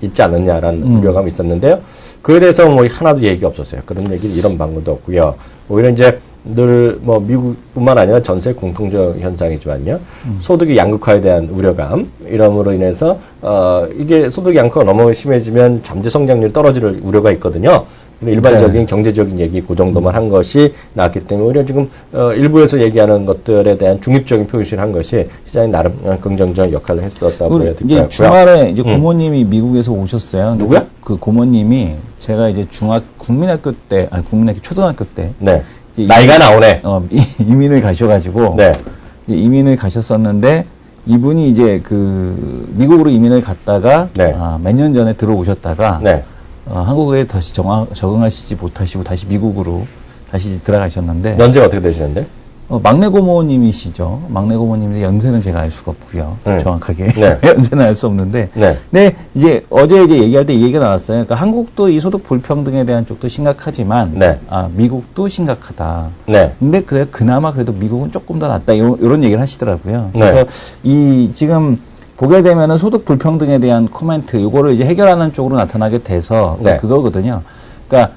있지 않느냐라는 우려감이 있었는데요. 그에 대해서 뭐 하나도 얘기가 없었어요. 그런 얘기 이런 방법도 없고요. 오히려 이제 늘 뭐 미국뿐만 아니라 전 세계 공통적 현상이지만요. 소득의 양극화에 대한 우려감 이러므로 인해서 이게 소득 양극화가 너무 심해지면 잠재 성장률이 떨어질 우려가 있거든요. 일반적인 경제적인 얘기 그 정도만 한 것이 나왔기 때문에 오히려 지금 일부에서 얘기하는 것들에 대한 중립적인 표시를 한 것이 시장이 나름 긍정적 역할을 했었다고 보여야 될 것 같고요. 주말에 이제 고모님이 미국에서 오셨어요. 누구야? 그 고모님이 제가 이제 국민학교 때, 아니 국민학교 초등학교 때. 네. 나이가 나오네. 이민을 가셔가지고. 네. 이민을 가셨었는데 이분이 이제 그 미국으로 이민을 갔다가 네. 몇 년 전에 들어오셨다가 네. 한국에 다시 적응하시지 못하시고 다시 미국으로 다시 들어가셨는데. 연세가 어떻게 되시는데? 막내 고모님이시죠. 막내 고모님인데 연세는 제가 알 수가 없고요. 정확하게. 네. 연세는 알 수 없는데. 네. 네, 이제 어제 이제 얘기할 때 이 얘기가 나왔어요. 그러니까 한국도 이 소득 불평등에 대한 쪽도 심각하지만, 네. 미국도 심각하다. 네. 근데 그나마 그래도 미국은 조금 더 낫다. 이런 얘기를 하시더라고요. 네. 그래서 지금 보게 되면은 소득 불평등에 대한 코멘트, 요거를 이제 해결하는 쪽으로 나타나게 돼서 네. 그거거든요. 그러니까,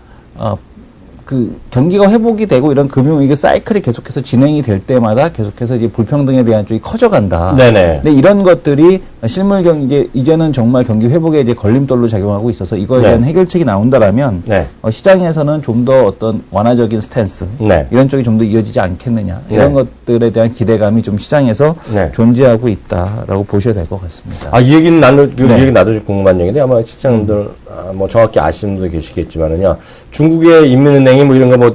그 경기가 회복이 되고 이런 금융위기 사이클이 계속해서 진행이 될 때마다 계속해서 이제 불평등에 대한 쪽이 커져간다. 네네. 근데 이런 것들이 실물 경제 이제는 정말 경기 회복에 이제 걸림돌로 작용하고 있어서 이거에 대한 해결책이 나온다라면 시장에서는 좀 더 어떤 완화적인 스탠스 이런 쪽이 좀 더 이어지지 않겠느냐 이런 것들에 대한 기대감이 좀 시장에서 존재하고 있다라고 보셔야 될 것 같습니다. 이 얘기는 이 얘기 나도 좀 궁금한 얘기인데 아마 시청자분들 뭐 정확히 아시는 분도 계시겠지만은요. 중국의 인민은행이 뭐 이런 거 뭐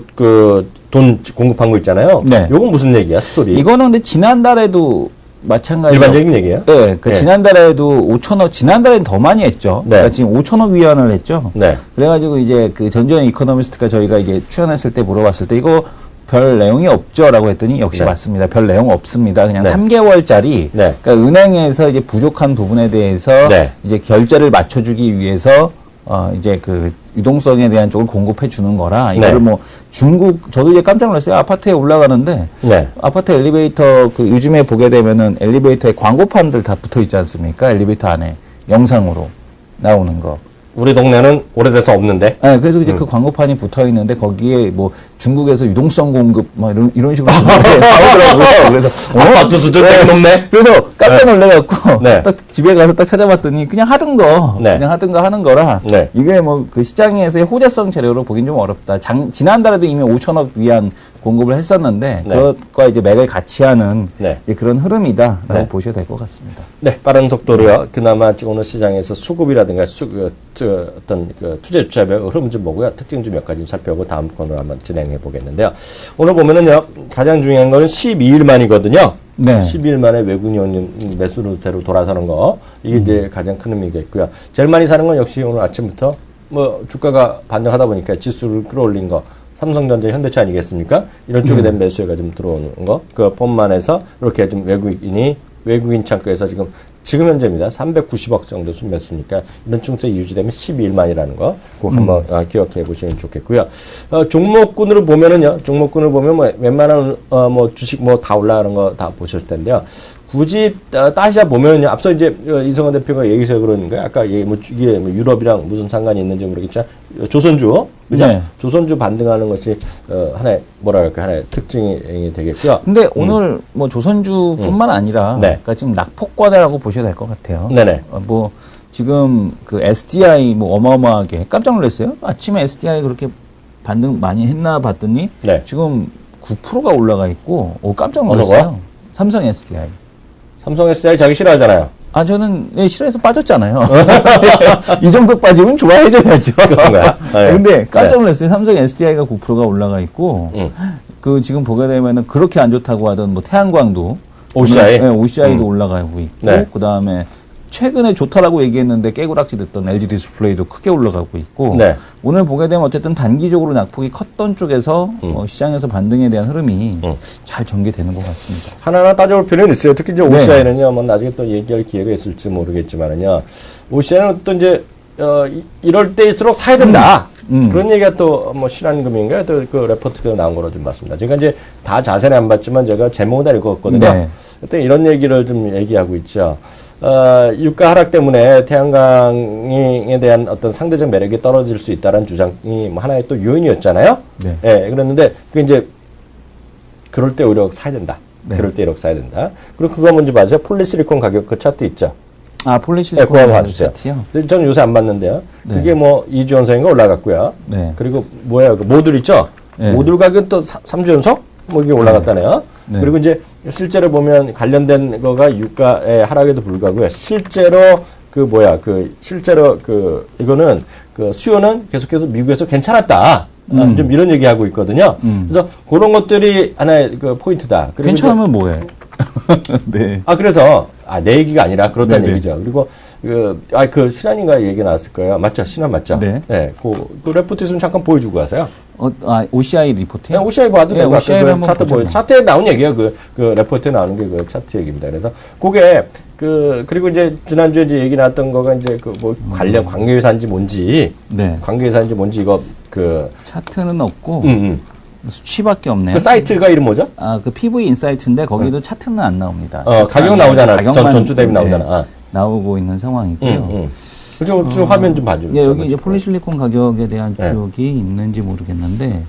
돈 공급한 거 있잖아요. 네. 요건 무슨 얘기야, 스토리? 이거는 근데 지난달에도 마찬가지로 일반적인 얘기예요? 네, 지난달에도 5천억, 지난달에는 더 많이 했죠. 그러니까 지금 5천억 위안을 했죠. 그래가지고 이제 그 전주현 이코노미스트가 저희가 이제 출연했을 때 물어봤을 때 이거 별 내용이 없죠라고 했더니 역시 맞습니다. 별 내용 없습니다. 그냥 3개월짜리 그러니까 은행에서 이제 부족한 부분에 대해서 이제 결제를 맞춰주기 위해서 이제 그 유동성에 대한 쪽을 공급해 주는 거라 이거를 뭐 중국 저도 이제 깜짝 놀랐어요. 아파트에 올라가는데 아파트 엘리베이터 그 요즘에 보게 되면은 엘리베이터에 광고판들 다 붙어 있지 않습니까? 엘리베이터 안에 영상으로 나오는 거. 우리 동네는 오래돼서 없는데. 네, 그래서 이제 그 광고판이 붙어 있는데 거기에 뭐 중국에서 유동성 공급 뭐 이런 식으로 나오더라고요. 그래서 아파트 수준 되게 높네. 그래서 깜짝 놀래갖고 딱 집에 가서 딱 찾아봤더니 그냥 하던 거, 그냥 하던 거 하는 거라 이게 뭐 그 시장에서의 호재성 재료로 보긴 좀 어렵다. 지난달에도 이미 5천억 위안 공급을 했었는데 그것과 이제 맥을 같이 하는 이제 그런 흐름이다라고 보셔야 될 것 같습니다. 네, 빠른 속도로요. 그나마 지금 오늘 시장에서 수급이라든가 어떤 그 투자 주체별 흐름 좀 보고요. 특징 좀 몇 가지 좀 살펴보고 다음 코너로 한번 진행해 보겠는데요. 오늘 보면은요, 가장 중요한 거는 12일 만이거든요. 12일 만에 외국인 매수로대로 돌아서는 거. 이게 이제 가장 큰 의미가 있고요. 제일 많이 사는 건 역시 오늘 아침부터 뭐 주가가 반등하다 보니까 지수를 끌어올린 거. 삼성전자, 현대차 아니겠습니까? 이런 쪽에 대한 매수가 좀 들어오는 거. 그 폰만에서 이렇게 좀 외국인 창구에서 지금 현재입니다. 390억 정도 순매수니까 이런 충세가 유지되면 12일 만이라는 거. 꼭 한번 기억해 보시면 좋겠고요. 종목군으로 보면은요. 종목군을 보면 뭐 웬만한 뭐 주식 뭐 다 올라가는 거 다 보실 텐데요. 굳이 따지자 보면요. 앞서 이제 이성환 대표가 얘기해서 그러는 거예요. 아까 이게 뭐 유럽이랑 무슨 상관이 있는지 모르겠지만 조선주, 그죠? 조선주 반등하는 것이 하나의 하나의 특징이 되겠고요. 근데 오늘 뭐 조선주뿐만 아니라 그러니까 지금 낙폭과대라고 보셔야 될 것 같아요. 뭐 지금 그 SDI 뭐 어마어마하게 깜짝 놀랐어요. 아침에 SDI 그렇게 반등 많이 했나 봤더니 지금 9%가 올라가 있고 깜짝 놀랐어요. 삼성 SDI. 삼성 SDI 자기 싫어하잖아요. 저는 싫어해서 빠졌잖아요. 이 정도 빠지면 좋아해줘야죠. 그런가요? 근데 깜짝 놀랐어요. 삼성 SDI가 9%가 올라가 있고, 그 지금 보게 되면은 그렇게 안 좋다고 하던 뭐 태양광도 OCI도 올라가고 있고, 그 다음에 최근에 좋다라고 얘기했는데 깨구락지 됐던 LG 디스플레이도 크게 올라가고 있고 오늘 보게 되면 어쨌든 단기적으로 낙폭이 컸던 쪽에서 시장에서 반등에 대한 흐름이 잘 전개되는 것 같습니다. 하나하나 따져볼 필요는 있어요. 특히 이제 OCI는요, 뭐 나중에 또 얘기할 기회가 있을지 모르겠지만은요, OCI는 또 이제 이럴 때일수록 사야 된다. 그런 얘기가 또 뭐 신한금인가 또 그 레포트가 나온 거로 좀 봤습니다. 제가 이제 다 자세히 안 봤지만 제가 제목을 다 읽었거든요. 그때 이런 얘기를 좀 얘기하고 있죠. 유가 하락 때문에 태양광에 대한 어떤 상대적 매력이 떨어질 수 있다는 주장이 뭐 하나의 또 요인이었잖아요. 네. 예, 그랬는데 그 이제 그럴 때 오히려 사야 된다. 네. 그럴 때 이렇게 사야 된다. 그리고 그거 먼저 봐주세요. 폴리실리콘 가격 그 차트 있죠. 아, 폴리실리콘. 네, 그거 한번 봐주세요. 차트요? 저는 요새 안 봤는데요. 네. 그게 뭐 2주 연속인가 올라갔고요. 네. 그리고 뭐야, 그 모듈 있죠? 네. 모듈 가격은 또 3주 연속? 뭐 이게 올라갔다네요. 네. 그리고 이제 실제로 보면 관련된 거가 유가의 하락에도 불구하고요. 실제로 그 뭐야, 그 실제로 그 이거는 그 수요는 계속해서 미국에서 괜찮았다. 좀 이런 얘기하고 있거든요. 그래서 그런 것들이 하나의 그 포인트다. 그리고 괜찮으면 뭐해? 네. 그래서, 내 얘기가 아니라 그렇다는 네네. 얘기죠. 그리고, 그 신한인가 얘기 나왔을 거예요. 맞죠? 신한 맞죠? 네. 그 레포트 있으면 잠깐 보여주고 가세요. OCI 리포트요? 네, OCI 봐도 되고, OCI를 한번 차트 보죠. 차트에 나온 얘기예요. 그 레포트에 나오는 게 그 차트 얘기입니다. 그래서, 그게, 그리고 이제, 지난주에 이제 얘기 나왔던 거가 이제 관련 관계회사인지 뭔지, 네. 관계회사인지 뭔지 이거, 차트는 없고, 수치밖에 없네요. 그 사이트가 이름 뭐죠? 그 PV 인사이트인데 거기도 차트는 안 나옵니다. 가격 나오잖아. 가격만 전주 대비 나오잖아. 나오고 있는 상황이고요. 그쪽 화면 좀 봐줘. 예, 여기 이제 폴리실리콘 가격에 대한 쪽이 있는지 모르겠는데.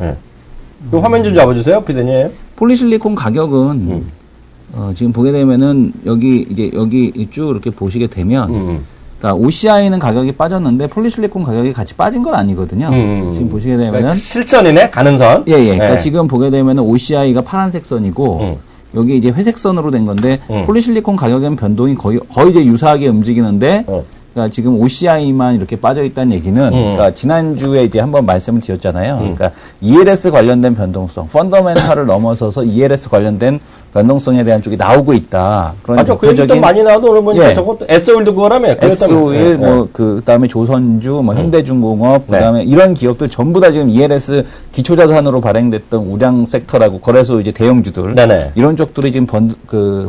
그 화면 좀 잡아주세요, 피디님. 폴리실리콘 가격은 지금 보게 되면은 여기 쭉 이렇게 보시게 되면. 그러니까 OCI는 가격이 빠졌는데 폴리실리콘 가격이 같이 빠진 건 아니거든요. 지금 보시게 되면은 그러니까 실선이네, 가는 선. 예. 그러니까 지금 보게 되면은 OCI가 파란색 선이고 여기 이제 회색 선으로 된 건데 폴리실리콘 가격엔 변동이 거의 이제 유사하게 움직이는데 그러니까 지금 OCI만 이렇게 빠져 있다는 얘기는 그러니까 지난주에 이제 한번 말씀을 드렸잖아요. 그러니까 ELS 관련된 변동성, 펀더멘탈을 넘어서서 ELS 관련된 변동성에 대한 쪽이 나오고 있다. 그런 맞죠. 그 얘기 또 많이 나와도 오늘 보니까 저것도 S-오일도 그거라며. S-오일, 그다음에 조선주, 현대중공업, 그다음에 이런 기업들 전부 다 지금 ELS 기초자산으로 발행됐던 우량 섹터라고 거래소 이제 대형주들. 네네. 이런 쪽들이 지금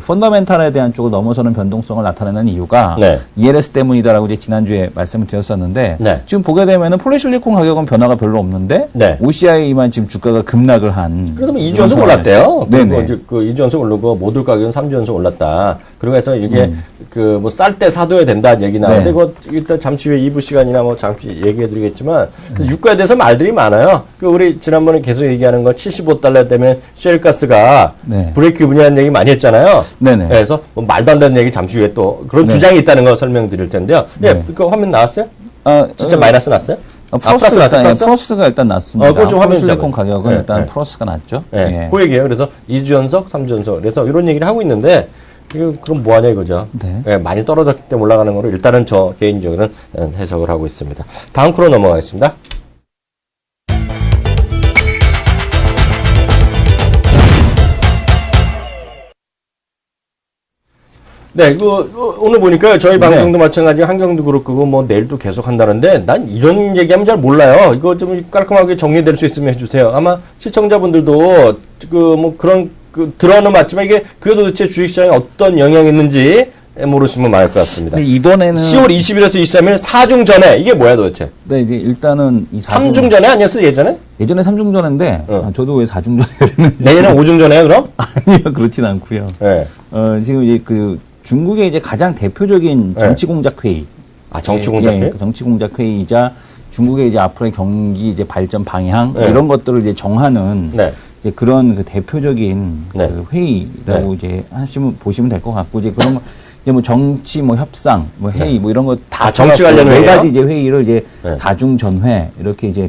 펀더멘탈에 대한 쪽을 넘어서는 변동성을 나타내는 이유가 ELS 때문이다라고 이제 지난주에 말씀을 드렸었는데 지금 보게 되면은 폴리실리콘 가격은 변화가 별로 없는데 OCI만 지금 주가가 급락을 한. 그래서 뭐 2주 연속 올랐대요. 네네. 그 2주 연속 오르고 모듈 가격은 3주 연속 올랐다. 그러고 해서 이게 뭐 쌀 때 사둬야 된다는 얘기 나왔는데 그거 일단 잠시 후에 2부 시간이나 뭐 잠시 얘기해 드리겠지만 유가에 대해서 말들이 많아요. 우리 지난번에 계속 얘기하는 거 75달러 때문에 쉘가스가 브레이크 이븐이라는 얘기 많이 했잖아요. 네네. 그래서 뭐 말도 안 되는 얘기 잠시 후에 또 그런 주장이 있다는 거 설명드릴 텐데요. 그 화면 나왔어요? 진짜 마이너스 났어요? 플러스가 일단 났습니다. 폴리실리콘 가격은 일단 플러스가 났죠. 그 얘기예요. 그래서 2주 연속, 3주 연속. 그래서 이런 얘기를 하고 있는데, 그럼 뭐하냐 이거죠. 많이 떨어졌기 때문에 올라가는 거로 일단은 저 개인적으로는 해석을 하고 있습니다. 다음 코너 넘어가겠습니다. 오늘 보니까요, 저희 방송도 마찬가지, 한경도 그렇고, 뭐, 내일도 계속 한다는데, 난 이런 얘기하면 잘 몰라요. 이거 좀 깔끔하게 정리될 수 있으면 해주세요. 아마 시청자분들도, 들어는 맞지만, 이게, 그게 도대체 주식시장에 어떤 영향이 있는지 모르시면 많을 것 같습니다. 이번에는. 10월 20일에서 23일 4중 전에, 이게 뭐야 도대체? 네, 이제 일단은. 3중 전에 아니었어, 예전에? 예전에 3중 전인데, 저도 왜 4중 전에 그랬는지. 내일은 5중 전에요, 그럼? 아니요, 그렇진 않고요. 지금 이제 중국의 이제 가장 대표적인 정치공작회의. 정치공작회의? 정치공작회의이자 중국의 이제 앞으로의 경기 이제 발전 방향, 이런 것들을 이제 정하는 이제 그런 대표적인 회의라고 이제 보시면 될 것 같고, 이제 그런 이제 뭐 정치, 협상, 회의, 이런 거 다 정치 관련 네 가지 이제 회의를 이제 4중 전회, 이렇게 이제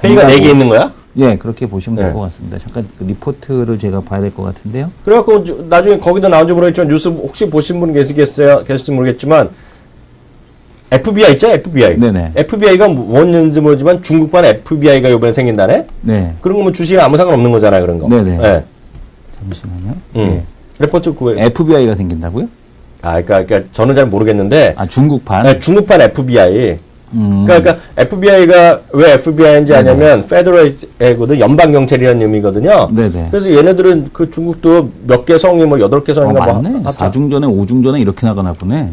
회의가 4개 있는 거야? 예, 그렇게 보시면 될 것 같습니다. 잠깐 리포트를 제가 봐야 될 것 같은데요. 그래갖고 나중에 거기도 나온지 모르겠지만 뉴스 혹시 보신 분 계실지 모르겠지만 FBI 있죠? FBI. 네네. FBI가 뭔지 모르지만 중국版FBI가 이번에 생긴다네? 네. 그런 거면 주식에 아무 상관없는 거잖아요, 그런 거. 네네. 잠시만요. 네. 레포트 FBI가 생긴다고요? 그러니까 저는 잘 모르겠는데. 중국판? 네, 중국판 FBI. 그러니까 FBI가 왜 FBI인지 아냐면 페더럴이거든, 연방경찰이라는 의미거든요. 네네. 그래서 얘네들은 그 중국도 몇 개 성이 8개 성인가 맞네. 4중 전에 5중 전에 이렇게 나가나 보네.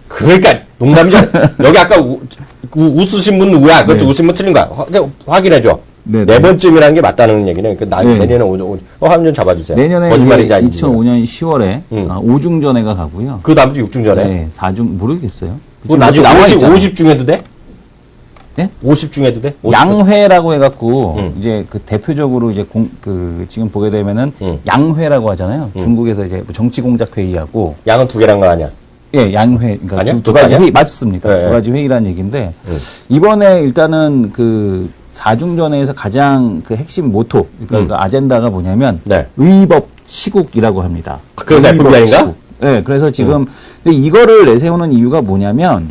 그러니까 농담이죠. 여기 아까 웃으신 분 누구야? 그것도 웃으면 틀린 거야. 확인해줘. 네 번쯤이라는 게 맞다는 얘기네. 그러니까 내년에 화면 좀 잡아주세요. 내년에 거짓말인지 아닌지. 2005년 10월에 5중전회가 가고요. 그 다음 주 6중전회? 네, 4중 모르겠어요. 그 나중에 50 중에도 돼? 네? 50 중에도 돼? 50 양회라고 해갖고 이제 그 대표적으로 이제 지금 보게 되면은 양회라고 하잖아요. 중국에서 이제 정치 공작 회의하고 양은 두 개란 거 아니야? 예, 양회. 그러니까 아니야? 두 가지 회의 맞습니다. 네, 두 가지 회의라는 얘기인데 이번에 일단은 그 4중전에서 가장 그 핵심 모토, 그러니까 그 아젠다가 뭐냐면 의법 치국이라고 합니다. 그래서 FBI인가? 네, 그래서 지금 근데 이거를 내세우는 이유가 뭐냐면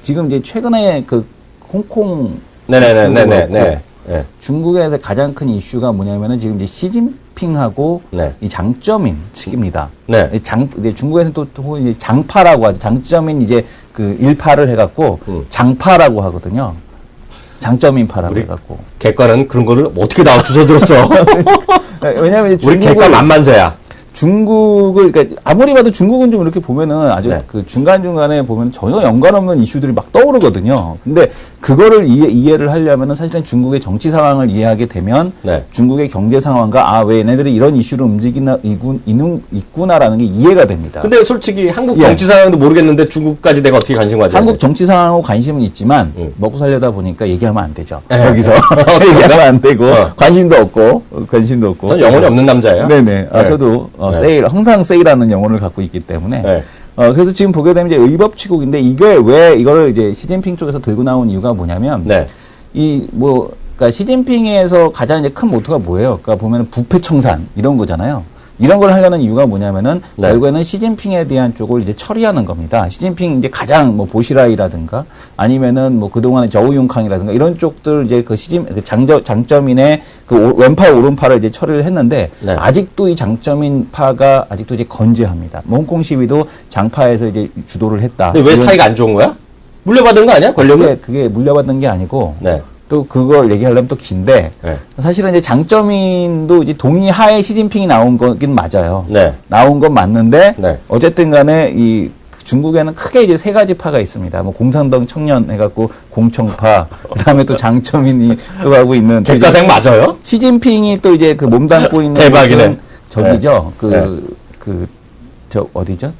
지금 이제 최근에 그 홍콩 중국에서 가장 큰 이슈가 뭐냐면은 지금 이제 시진핑하고 이 장쩌민 측입니다. 중국에서는 또 이제 장파라고 하죠. 장쩌민 이제 그 일파를 해갖고 장파라고 하거든요. 장쩌민파라고 해갖고. 객관은 그런 거를 어떻게 다 주워 들었어? 왜냐면 우리 객관 만만세야. 중국을, 그러니까 아무리 봐도 중국은 좀 이렇게 보면은 아주 그 중간중간에 보면 전혀 연관 없는 이슈들이 막 떠오르거든요. 근데 그거를 이해를 하려면은 사실은 중국의 정치 상황을 이해하게 되면 중국의 경제 상황과 왜 얘네들이 이런 이슈를 있구나라는 게 이해가 됩니다. 근데 솔직히 한국 정치 상황도 모르겠는데 중국까지 내가 어떻게 관심 가져야 한국 정치 상황하고 관심은 있지만 먹고 살려다 보니까 얘기하면 안 되죠. 여기서. 얘기하면 안 되고 관심도 없고. 전 영혼이 없는 남자예요. 네네. 저도 세일, 항상 세일하는 영혼을 갖고 있기 때문에. 그래서 지금 보게 되면 이제 의법 치국인데 이게 왜 이거를 이제 시진핑 쪽에서 들고 나온 이유가 뭐냐면 그러니까 시진핑에서 가장 이제 큰 모토가 뭐예요? 그러니까 보면은 부패 청산 이런 거잖아요. 이런 걸 하려는 이유가 뭐냐면은 결국에는 시진핑에 대한 쪽을 이제 처리하는 겁니다. 시진핑 이제 가장 뭐 보시라이라든가 아니면은 뭐 그동안의 저우융캉이라든가 이런 쪽들 이제 그 장쩌민의 그 왼팔 오른팔을 이제 처리를 했는데 아직도 이 장쩌민파가 아직도 이제 건재합니다. 뭐 홍콩 시위도 장파에서 이제 주도를 했다. 근데 왜 사이가 안 좋은 거야? 물려받은 거 아니야? 권력을? 그게 물려받은 게 아니고 또 그걸 얘기하려면 또 긴데 사실은 이제 장쩌민도 이제 동의하에 시진핑이 나온 거긴 맞아요. 나온 건 맞는데 어쨌든 간에 이 중국에는 크게 이제 세 가지 파가 있습니다. 뭐 공산당 청년 해갖고 공청파, 그다음에 또 장쩌민이 또 하고 있는 객가생 맞아요? 시진핑이 또 이제 그 몸담고 있는 대박이네. 저기죠. 저 어디죠?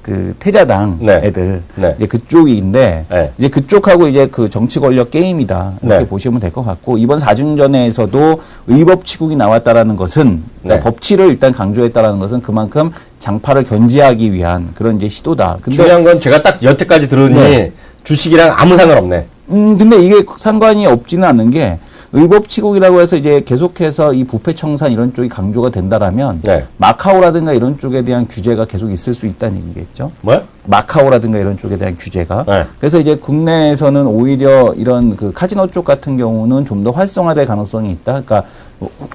그 태자당 애들 이제 그쪽인데 이제 그쪽하고 이제 그 정치 권력 게임이다 이렇게 보시면 될 것 같고 이번 4중전에서도 의법 치국이 나왔다라는 것은 그러니까 법치를 일단 강조했다라는 것은 그만큼 장파를 견제하기 위한 그런 이제 시도다. 근데 중요한 건 제가 딱 여태까지 들으니 주식이랑 아무 상관없네. 근데 이게 상관이 없지는 않는 게. 의법치국이라고 해서 이제 계속해서 이 부패 청산 이런 쪽이 강조가 된다라면 마카오라든가 이런 쪽에 대한 규제가 계속 있을 수 있다는 얘기겠죠. 뭐야? 마카오라든가 이런 쪽에 대한 규제가. 그래서 이제 국내에서는 오히려 이런 그 카지노 쪽 같은 경우는 좀 더 활성화될 가능성이 있다. 그러니까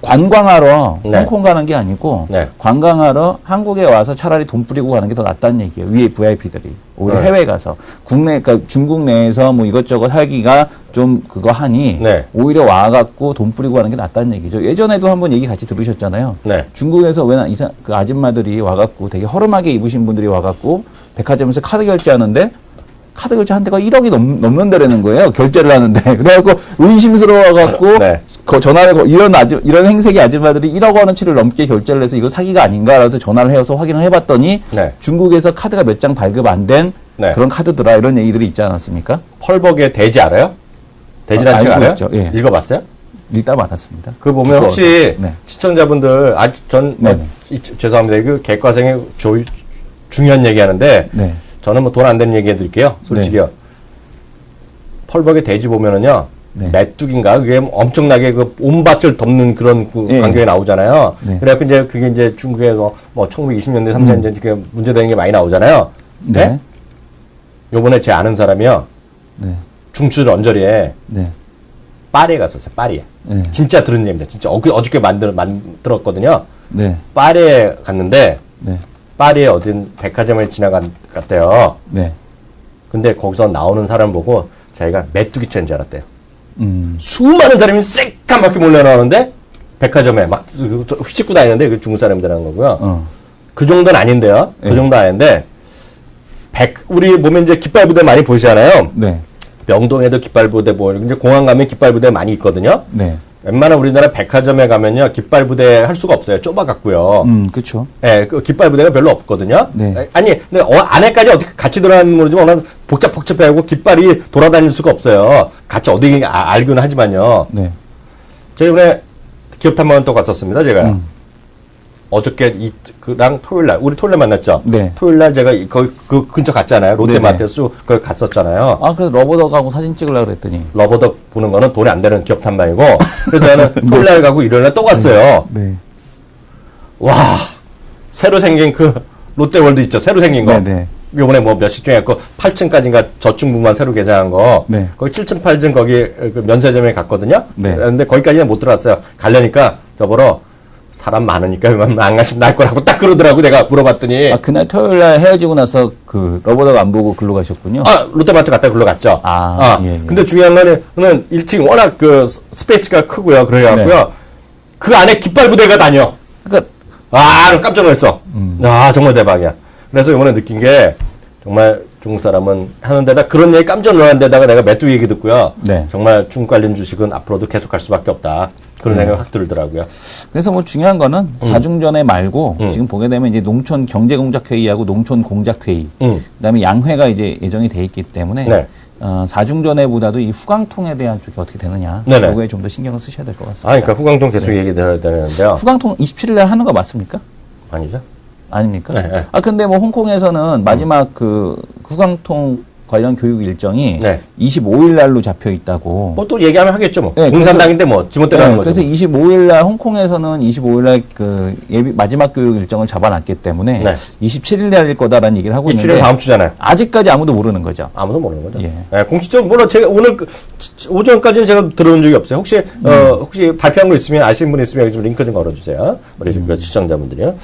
관광하러 홍콩 가는 게 아니고 관광하러 한국에 와서 차라리 돈 뿌리고 가는 게 더 낫다는 얘기예요. 위에 VIP들이. 오히려 해외 가서. 그러니까 중국 내에서 뭐 이것저것 하기가 좀 그거 하니 오히려 와갖고 돈 뿌리고 가는 게 낫다는 얘기죠. 예전에도 한번 얘기 같이 들으셨잖아요. 중국에서 왜 그 아줌마들이 와갖고 되게 허름하게 입으신 분들이 와갖고 백화점에서 카드 결제하는데 카드 결제 한 대가 1억이 넘는다라는 거예요. 결제를 하는데. 그래갖고 의심스러워갖고 전화를 이런 행색의 아줌마들이 1억 원어치를 넘게 결제를 해서 이거 사기가 아닌가라서 전화를 해서 확인을 해봤더니 중국에서 카드가 몇 장 발급 안 된 그런 카드더라 이런 얘기들이 있지 않았습니까? 펄벅의 돼지 알아요? 돼지란 책 알아요? 읽어봤어요? 읽다 말았습니다. 그거 보면 혹시 시청자분들 죄송합니다. 그 객과생의 중요한 얘기하는데 저는 뭐 돈 안 되는 얘기 해드릴게요. 솔직히요. 펄벅의 돼지 보면은요. 메뚜기인가? 그게 엄청나게 그 온 밭을 덮는 그런 광경이 나오잖아요. 그래갖고 이제 그게 이제 중국에서 뭐 1920년대, 30년대 그게 문제되는 게 많이 나오잖아요. 요번에 제 아는 사람이요. 중추 언저리에 파리에 갔었어요. 파리에. 진짜 들은 얘기입니다. 진짜 어저께 만들었거든요. 파리에 갔는데 파리에 어딘 백화점을 지나갔대요. 근데 거기서 나오는 사람 보고 자기가 메뚜기체인 줄 알았대요. 수많은 사람이 새까맣게 몰려나오는데 백화점에 막 휘짓고 다니는데 그 중국 사람들하는 거고요. 그 정도는 아닌데요. 그 정도 아닌데 우리 몸에 이제 깃발 부대 많이 보시잖아요. 명동에도 깃발부대 보이고 이제 공항 가면 깃발부대 많이 있거든요. 네. 웬만한 우리나라 백화점에 가면요 깃발부대 할 수가 없어요. 좁아갖고요. 그렇죠. 예, 그 깃발부대가 별로 없거든요. 네. 아니, 근데 안에까지 어떻게 같이 들어가는 모르지만 워낙 복잡하고 깃발이 돌아다닐 수가 없어요. 같이 어디 알기는 하지만요. 네. 제가 이번에 기업 탐방을 또 갔었습니다. 제가 어저께 그랑 토요일 날 우리 토요일 날 만났죠. 네. 토요일 날 제가 거기 그 근처 갔잖아요. 롯데마트에 거기 갔었잖아요. 아, 그래서 러버덕하고 사진 찍으려고 그랬더니. 러버덕 보는 거는 돈이 안 되는 기업 탐방이고 그래서 저는 토요일 날 가고 일요일 날 또 갔어요. 네. 와, 새로 생긴 그 롯데월드 있죠. 새로 생긴 거. 네네. 요번에 뭐 몇십 중 했고 8층까지인가 저층부만 새로 개장한 거. 네. 거기 7층, 8층 거기 그 면세점에 갔거든요. 네. 근데 거기까지는 못 들어갔어요. 가려니까 저보러 사람 많으니까 안 가시면 나을 거라고 딱 그러더라고. 내가 물어봤더니. 아, 그날 토요일 날 헤어지고 나서 그 러버덕 안 보고 글로 가셨군요. 아, 롯데마트 갔다 글로 갔죠. 예, 예. 근데 중요한 거는 1층 워낙 그 스페이스가 크고요. 그래갖고요. 네. 그 안에 깃발 부대가 다녀. 그러니까 깜짝 놀랐어. 정말 대박이야. 그래서 이번에 느낀 게 정말 중국 사람은 하는 데다 그런 얘기 깜짝 놀란 데다가 내가 메뚜기 얘기 듣고요. 네. 정말 중국 관련 주식은 앞으로도 계속 갈 수밖에 없다. 그런 생각이 확 들더라고요. 그래서 뭐 중요한 거는 사중전회 말고 지금 보게 되면 이제 농촌 경제공작회의하고 농촌 공작회의, 그다음에 양회가 이제 예정이 돼 있기 때문에 네. 사중전회보다도 이 후광통에 대한 쪽이 어떻게 되느냐, 네네. 그거에 좀 더 신경을 쓰셔야 될 것 같습니다. 그러니까 후광통 계속 얘기 드려야 되는데요. 후광통 27일 날 하는 거 맞습니까? 아니죠? 아닙니까? 네, 네. 근데 뭐 홍콩에서는 마지막 그 후광통 관련 교육 일정이 네. 25일 날로 잡혀 있다고. 뭐 또 얘기하면 하겠죠, 뭐. 네, 공산당인데 뭐 지멋대로 하는 거죠. 그래서 25일 날 홍콩에서는 25일 날 그 마지막 교육 일정을 잡아놨기 때문에 네. 27일 날일 거다라는 얘기를 하고 27일 있는데 다음 주잖아요. 아직까지 아무도 모르는 거죠. 아무도 모르는 거죠. 예. 네, 공식적으로 물론 제가 오늘 오전까지는 제가 들어온 적이 없어요. 혹시 발표한 거 있으면 아시는 분 있으면 좀 링크 좀 걸어주세요. 우리 그 시청자분들이요.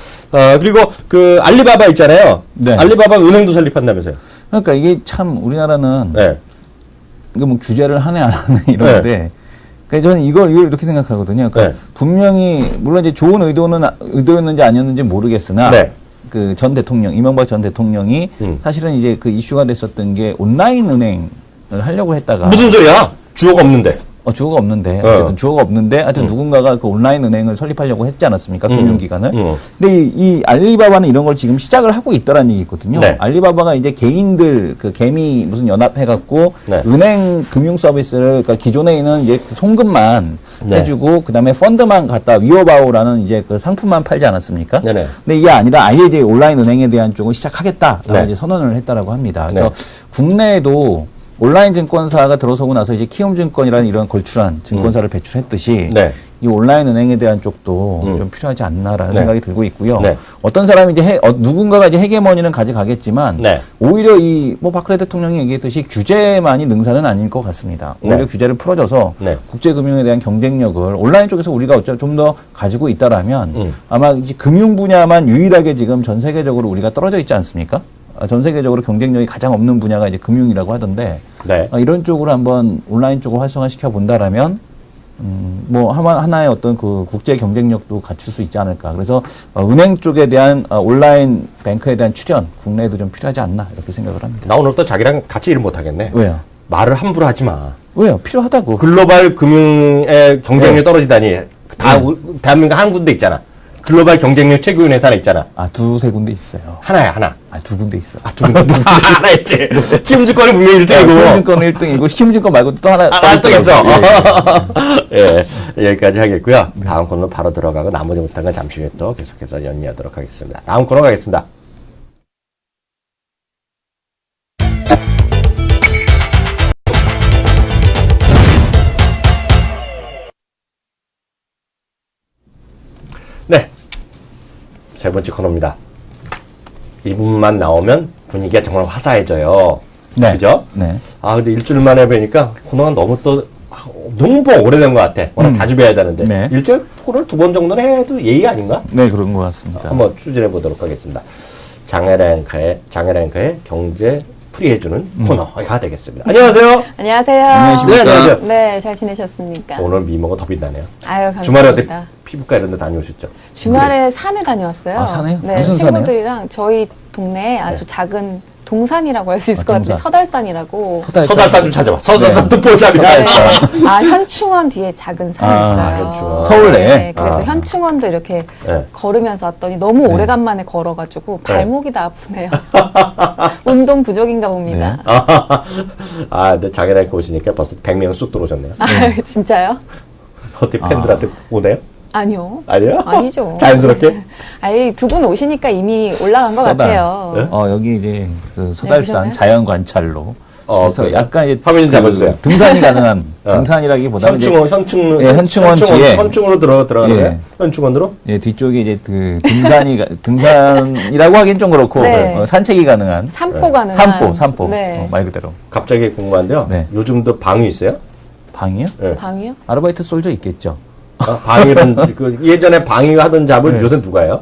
그리고 그 알리바바 있잖아요. 네. 알리바바 은행도 설립한다면서요. 그러니까 이게 참 우리나라는 네. 이거 뭐 규제를 하네 안 하네 이러는데 그러니까 저는 이걸 이렇게 생각하거든요. 그러니까 네. 분명히 물론 이제 좋은 의도였는지 아니었는지 모르겠으나 네. 그 전 대통령 이명박 전 대통령이 사실은 이제 그 이슈가 됐었던 게 온라인 은행을 하려고 했다가 무슨 소리야? 주어가 없는데. 주어가 없는데 어쨌든 주어가 없는데 하여튼 누군가가 그 온라인 은행을 설립하려고 했지 않았습니까? 금융기관을. 근데 이 알리바바는 이런 걸 지금 시작을 하고 있다라는 얘기 있거든요. 네. 알리바바가 이제 개인들 그 개미 무슨 연합해갖고 네. 은행 금융 서비스를 그러니까 기존에 있는 이제 그 송금만 네. 해주고 그다음에 펀드만 갖다 위어바오라는 이제 그 상품만 팔지 않았습니까? 네네. 근데 이게 아니라 아예 이제 온라인 은행에 대한 쪽을 시작하겠다라고 네. 이제 선언을 했다라고 합니다. 그래서 네. 국내에도 온라인 증권사가 들어서고 나서 이제 키움증권이라는 이런 걸출한 증권사를 배출했듯이 네. 이 온라인 은행에 대한 쪽도 좀 필요하지 않나라는 네. 생각이 들고 있고요. 네. 어떤 사람이 이제 누군가가 이제 헤게모니는 가져가겠지만 네. 오히려 이 뭐 박근혜 대통령이 얘기했듯이 규제만이 능사는 아닐 것 같습니다. 오히려 네. 규제를 풀어줘서 네. 국제금융에 대한 경쟁력을 온라인 쪽에서 우리가 좀 더 가지고 있다라면 아마 이제 금융 분야만 유일하게 지금 전 세계적으로 우리가 떨어져 있지 않습니까? 전 세계적으로 경쟁력이 가장 없는 분야가 이제 금융이라고 하던데 네. 이런 쪽으로 한번 온라인 쪽을 활성화시켜 본다라면 뭐 하나의 어떤 그 국제 경쟁력도 갖출 수 있지 않을까. 그래서 은행 쪽에 대한 온라인 뱅크에 대한 출연 국내에도 좀 필요하지 않나 이렇게 생각을 합니다. 나 오늘부터 자기랑 같이 일 못하겠네. 왜요? 말을 함부로 하지 마. 왜요? 필요하다고. 글로벌 금융의 경쟁력이 네. 떨어지다니. 대한민국 한 군데 있잖아. 글로벌 경쟁력 최고인 회사 하나 있잖아. 두세 군데 있어요. 하나야, 하나. 두 군데 있어. 두 군데. 하나 있지. 키움증권이 분명히 1등이고. 키움증권은 1등이고, 키움증권 말고 또 하나. 또 있어. 예, 여기까지 하겠고요. 다음 코너 바로 들어가고 나머지 못한 건 잠시 후에 또 계속해서 연이하도록 하겠습니다. 다음 코너 가겠습니다. 네. 세 번째 코너입니다. 이 부분만 나오면 분위기가 정말 화사해져요. 네. 그죠? 네. 근데 일주일 만에 뵈니까 코너가 너무 오래된 것 같아. 워낙 자주 뵈야 되는데. 네. 일주일 코너를 2번 정도는 해도 예의 아닌가? 네, 그런 것 같습니다. 한번 추진해 보도록 하겠습니다. 장애랭크의 경제 풀이해주는 코너가 되겠습니다. 안녕하세요. 안녕하세요. 안녕하십니까. 네, 안녕하세요. 네, 잘 지내셨습니까? 오늘 미모가 더 빛나네요. 아유, 감사합니다. 주말에 어디 피부과 이런 데 다녀오셨죠? 주말에 산에 다녀왔어요. 산에요? 네, 무슨 친구들이랑 저희 동네에 아주 작은 동산이라고 할 수 있을 것 같은데 서달산이라고. 서달산 좀 찾아봐. 서달산 듣보잡이야. 네. 아, 현충원 뒤에 작은 산이 있어요. 현충원. 서울에. 네, 그래서 현충원도 이렇게 걸으면서 왔더니 너무 오래간만에 걸어가지고 발목이 다 아프네요. 운동 부족인가 봅니다. 근데 자기네 보시니까 벌써 100명 쑥 들어오셨네요. 아, 진짜요? 어떻게 팬들한테 오네요? 아니요. 아니요? 아니죠. 자연스럽게? 아니, 두 분 오시니까 이미 올라간 것 같아요. 네? 여기 이제 그 서달산 보셨나요? 자연 관찰로. 그래서 그래요? 약간 이제 화면 좀 잡아주세요. 등산이 가능한 등산이라기보다는 현충원 뒤에 현충원으로 들어가는 거예요? 현충원으로? 예, 뒤쪽에 이제 그 등산이라고 하긴 좀 그렇고 네. 산책이 가능한 산보 가능한. 산보 네. 말 그대로. 갑자기 궁금한데요. 네. 요즘도 방위 있어요? 방이요? 네. 방이요? 아르바이트 솔저 있겠죠. 방위는 예전에 방위가 하던 잡을 요새 누가 해요?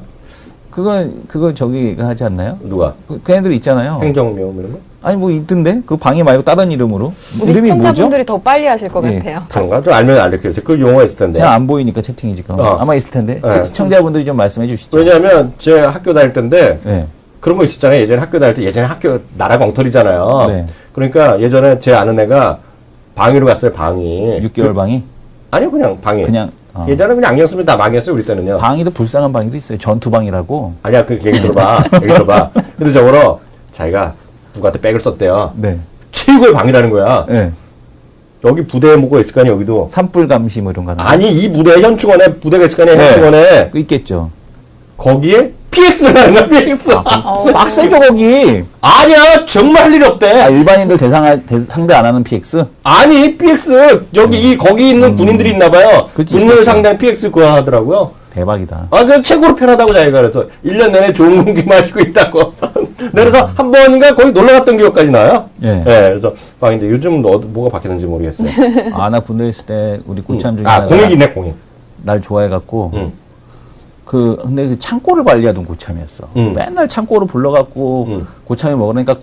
그거 저기가 하지 않나요? 누가? 그 애들 있잖아요. 행정명 이런 거? 아니 뭐 있던데 그 방이 말고 다른 이름으로. 우리 이름이 뭐죠? 시청자분들이 더 빨리 하실 것 예. 같아요. 그런가? 좀 알면 알려주세요. 그 용어가 있을 텐데. 잘 안 보이니까 채팅이 지금 아마 있을 텐데 네. 시청자분들이 좀 말씀해 주시죠. 왜냐하면 제 학교 다닐 때인데 네. 그런 거 있었잖아요. 예전에 학교 다닐 때 예전에 학교 나라가 엉터리잖아요. 네. 그러니까 예전에 제 아는 애가 방위로 갔어요. 방위. 6개월 방이 아니요, 그냥 방위. 그냥 예전에 그냥 안경 쓰면 다 방이었어요. 우리 때는요. 방이도 불쌍한 방이도 있어요. 전투방이라고. 아니야, 그 얘기 들어봐. 얘기 들어봐. 근데 저거로 자기가 누구한테 백을 썼대요. 네. 최고의 방이라는 거야. 네. 여기 부대에 뭐가 있을 거 아니야, 여기도. 산불 감시 뭐 이런 거 하는 거. 아니, 이 부대 현충원에 부대가 있을 거 아니야, 네. 현충원에. 그 있겠죠. 거기에 PX라는 거야, PX. 막 써줘 거기. 아니야, 정말 할 일이 없대. 일반인들 상대 안 하는 PX. 아니, PX. 여기, 거기 있는 군인들이 있나 봐요. 그치, 군인을 그치. 상대한 PX 그거 하더라고요. 대박이다. 그 최고로 편하다고 자기가 그래서 1년 내내 좋은 공기 마시고 있다고. 그래서 한 번인가 거기 놀러 갔던 기억까지 나요. 예. 그래서 이제 요즘 뭐가 바뀌었는지 모르겠어요. 나 군대에 있을 때 우리 고참 중에 공익이네, 공익. 날 좋아해갖고 응. 근데 그 창고를 관리하던 고참이었어. 맨날 창고로 불러갖고 고참이 먹으니까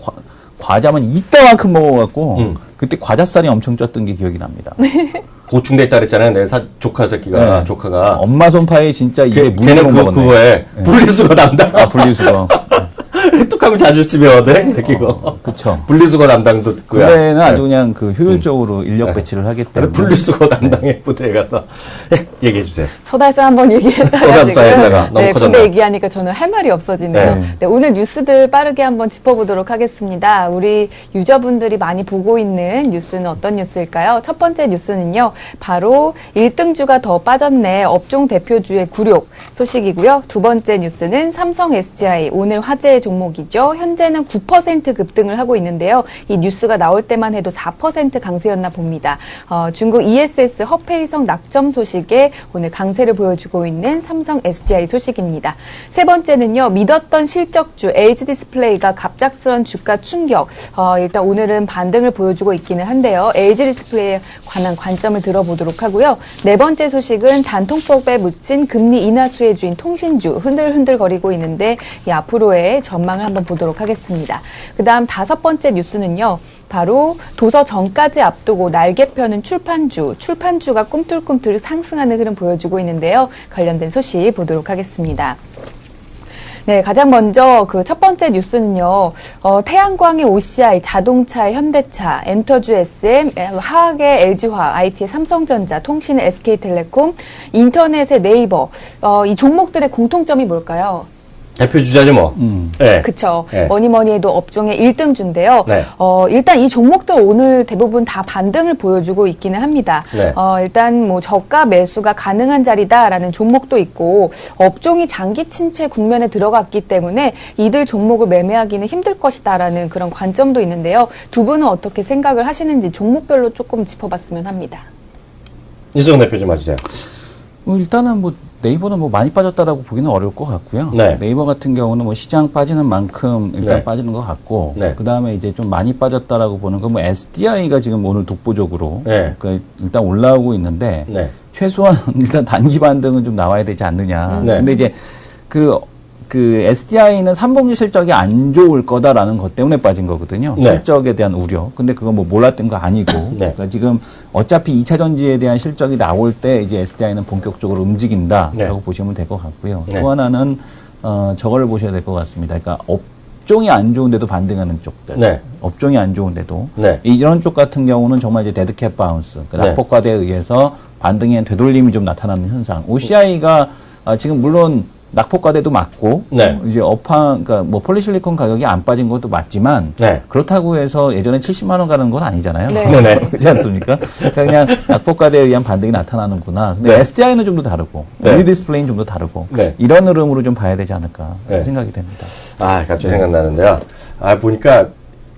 과자만 이따만큼 먹어갖고 그때 과자살이 엄청 쪘던 게 기억이 납니다. 보충돼 있다 그랬잖아요. 내 조카 새끼가, 네. 조카가. 엄마 손파에 진짜 입에 물을 걔는 먹었네. 그거에 분리수거 담당. 분리수거. 뚝하면 자주 집에 오대, 새끼가. 그쵸. 분리수거 담당도 그거야. 군대는 아주 그냥 그 효율적으로 인력 배치를 하기 때문에. 분리수거 담당의 부대에 가서 얘기해 주세요. 서달산 한번 얘기했다가 서달산에다가 너무 네, 커졌나? 군대 얘기하니까 저는 할 말이 없어지네요. 네. 네, 오늘 뉴스들 빠르게 한번 짚어보도록 하겠습니다. 우리 유저분들이 많이 보고 있는 뉴스는 어떤 뉴스일까요? 첫 번째 뉴스는요. 바로 1등주가 더 빠졌네. 업종 대표주의 굴욕 소식이고요. 두 번째 뉴스는 삼성 SDI 오늘 화제의 종목이죠. 현재는 9% 급등을 하고 있는데요. 이 뉴스가 나올 때만 해도 4% 강세였나 봅니다. 중국 ESS 허페이성 낙점 소식에 오늘 강세를 보여주고 있는 삼성 SDI 소식입니다. 세 번째는요. 믿었던 실적주 LG 디스플레이가 갑작스런 주가 충격. 일단 오늘은 반등을 보여주고 있기는 한데요. LG 디스플레이에 관한 관점을 들어보도록 하고요. 네 번째 소식은 단통법에 묻힌 금리 인하 수혜주인 통신주 흔들흔들거리고 있는데 이 앞으로의 전망을 한번 보도록 하겠습니다. 그다음 다섯 번째 뉴스는요. 바로 도서 전까지 앞두고 날개 펴는 출판주가 꿈틀꿈틀 상승하는 흐름 보여주고 있는데요. 관련된 소식 보도록 하겠습니다. 네, 가장 먼저 그 첫 번째 뉴스는요. 태양광의 OCI, 자동차의 현대차, 엔터주 SM, 화학의 LG화학, IT의 삼성전자, 통신의 SK텔레콤, 인터넷의 네이버. 이 종목들의 공통점이 뭘까요? 대표 주자죠, 뭐. 네. 그쵸. 네. 뭐니 해도 업종의 1등주인데요. 네. 일단 이 종목들 오늘 대부분 다 반등을 보여주고 있기는 합니다. 네. 일단 뭐 저가 매수가 가능한 자리다라는 종목도 있고 업종이 장기 침체 국면에 들어갔기 때문에 이들 종목을 매매하기는 힘들 것이다라는 그런 관점도 있는데요. 두 분은 어떻게 생각을 하시는지 종목별로 조금 짚어봤으면 합니다. 이수영 대표 좀 해주세요. 일단은 뭐 네이버는 뭐 많이 빠졌다라고 보기는 어려울 것 같고요. 네. 네이버 같은 경우는 뭐 시장 빠지는 만큼 일단 네. 빠지는 것 같고, 네. 그 다음에 이제 좀 많이 빠졌다라고 보는 건 뭐 SDI가 지금 오늘 독보적으로 네. 일단 올라오고 있는데 네. 최소한 일단 단기 반등은 좀 나와야 되지 않느냐. 네. 근데 이제 그 SDI는 3분기 실적이 안 좋을 거다라는 것 때문에 빠진 거거든요. 네. 실적에 대한 우려. 근데 그거 뭐 몰랐던 거 아니고. 네. 그러니까 지금 어차피 2차 전지에 대한 실적이 나올 때 이제 SDI는 본격적으로 움직인다라고 네. 보시면 될 것 같고요. 네. 또 하나는 저거를 보셔야 될 것 같습니다. 그러니까 업종이 안 좋은데도 반등하는 쪽들. 네. 업종이 안 좋은데도. 네. 이런 쪽 같은 경우는 정말 이제 데드캣 바운스. 그 네. 낙폭과대에 의해서 반등의 되돌림이 좀 나타나는 현상. OCI가 지금 물론 낙폭과대도 맞고 네. 이제 그러니까 뭐 폴리실리콘 가격이 안 빠진 것도 맞지만 네. 그렇다고 해서 예전에 70만 원 가는 건 아니잖아요. 네. 네네. 그렇지 않습니까? 그냥 낙폭과대에 의한 반등이 나타나는구나. 근데 네. SDI는 좀 더 다르고, 네. LED 디스플레이는 좀 더 다르고, 네. 이런 흐름으로 좀 봐야 되지 않을까 네. 생각이 됩니다. 아, 갑자기 생각나는데요. 아, 보니까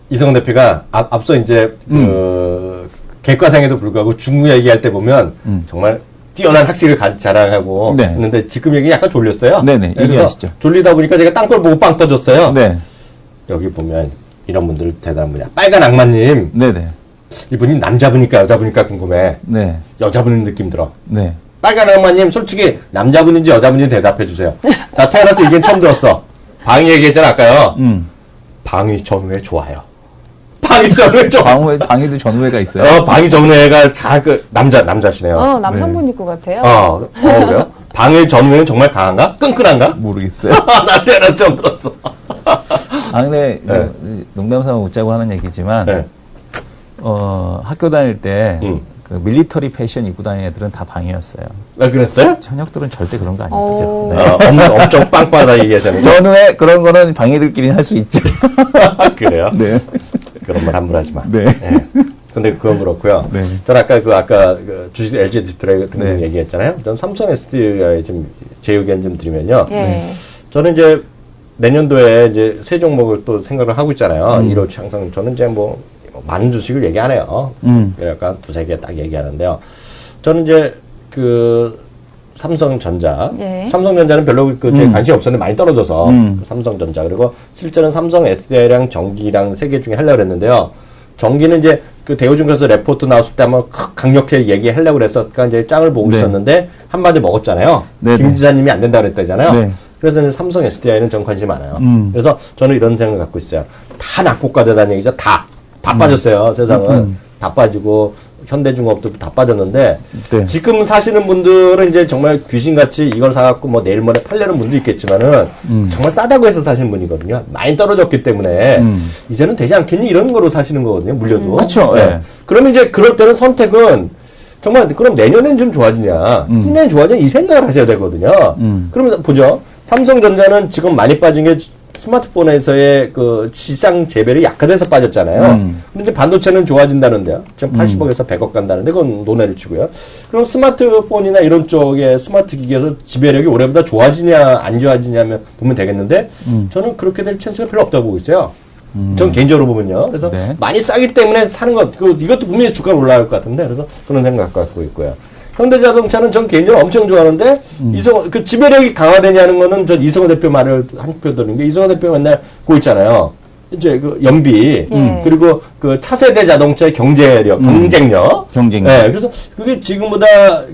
이성원 대표가 앞서 이제 그 객과상에도 불구하고 중국 얘기할 때 보면 정말 뛰어난 학식을 자랑하고 네. 있는데 지금 얘기 약간 졸렸어요. 네네, 그래서 얘기하시죠. 졸리다 보니까 제가 땅굴 보고 빵 터졌어요. 네. 여기 보면 이런 분들 대단한 분이야. 빨간 악마님. 네네. 이분이 남자분일까 여자분일까 궁금해. 네. 여자분인 느낌 들어. 네. 빨간 악마님 솔직히 남자분인지 여자분인지 대답해 주세요. 나 태어나서 이게 처음 들었어. 방위 얘기했잖아 아까요. 방위 전후에 좋아요. 방위 전후에 좋아. 방위도 전후회가 있어요. 방위 전후회가 남자시네요. 남성분일 것 같아요. 그래요? 방위 전후회는 정말 강한가? 끈끈한가? 모르겠어요. 나 태어나서 처음 들었어. 근데 네. 농담 삼아 웃자고 하는 얘기지만 네. 학교 다닐 때 그 밀리터리 패션 입고 다니는 애들은 다 방위였어요. 왜 그랬어요? 현역들은 절대 그런 거 아니죠. 엄청 빵빵하다 얘기하잖아요. 전후에 그런 거는 방위들끼리 할 수 있죠. 그래요? 네. 그런 말 함부로 하지 마. 네. 근데 그건 그렇고요. 네. 전 아까 그 주식 LG 디스플레이 같은 거 네. 얘기했잖아요. 전 삼성 SDI에 좀 제 의견 좀 드리면요. 예. 저는 이제 내년도에 이제 새 종목을 또 생각을 하고 있잖아요. 1호 향상 저는 이제 뭐 많은 주식을 얘기 안 해요. 약간 두세 개 딱 얘기하는데요. 저는 이제 그 삼성전자, 예. 삼성전자는 별로 제 관심이 없었는데 많이 떨어져서 그 삼성전자 그리고 실제는 삼성 SDI랑 전기랑 세 개 중에 하려고 했는데요. 전기는 이제 그 대우증권에서 레포트 나왔을 때 한번 강력하게 얘기하려고 그래서 이제 짱을 보고 네. 있었는데 한마디 먹었잖아요. 네네. 김 지사님이 안 된다 그랬다잖아요. 네. 그래서 이제 삼성 SDI는 전 관심 많아요. 그래서 저는 이런 생각을 갖고 있어요. 다 낙폭과대다는 얘기죠. 다 빠졌어요. 세상은. 다 빠지고 현대중공업도 다 빠졌는데 네. 지금 사시는 분들은 이제 정말 귀신같이 이걸 사갖고 뭐 내일 모레 팔려는 분도 있겠지만은 정말 싸다고 해서 사시는 분이거든요. 많이 떨어졌기 때문에 이제는 되지 않겠니 이런 거로 사시는 거거든요. 물려도. 그쵸, 예. 그러면 이제 그럴 때는 선택은 정말 그럼 내년엔 좀 좋아지냐, 후년엔 좋아지냐 이 생각을 하셔야 되거든요. 그러면 보죠. 삼성전자는 지금 많이 빠진 게 스마트폰에서의 그 시장 재별이 약화돼서 빠졌잖아요. 근데 이제 반도체는 좋아진다는데요. 지금 80억에서 100억 간다는데 그건 논외를 치고요. 그럼 스마트폰이나 이런 쪽에 스마트 기기에서 지배력이 올해보다 좋아지냐 안 좋아지냐면 보면 되겠는데 저는 그렇게 될 찬스가 별로 없다고 보고 있어요. 전 개인적으로 보면요. 그래서 네. 많이 싸기 때문에 사는 것, 이것도 분명히 주가가 올라갈 것 같은데 그래서 그런 생각 갖고 있고요. 현대자동차는 전 개인적으로 엄청 좋아하는데 그 지배력이 강화되냐는 거는 전 이성호 대표 말을 한 표 드는 게 이성호 대표 맨날 그거 있잖아요. 이제 그 연비 그리고 그 차세대 자동차의 경쟁력. 네, 그래서 그게 지금보다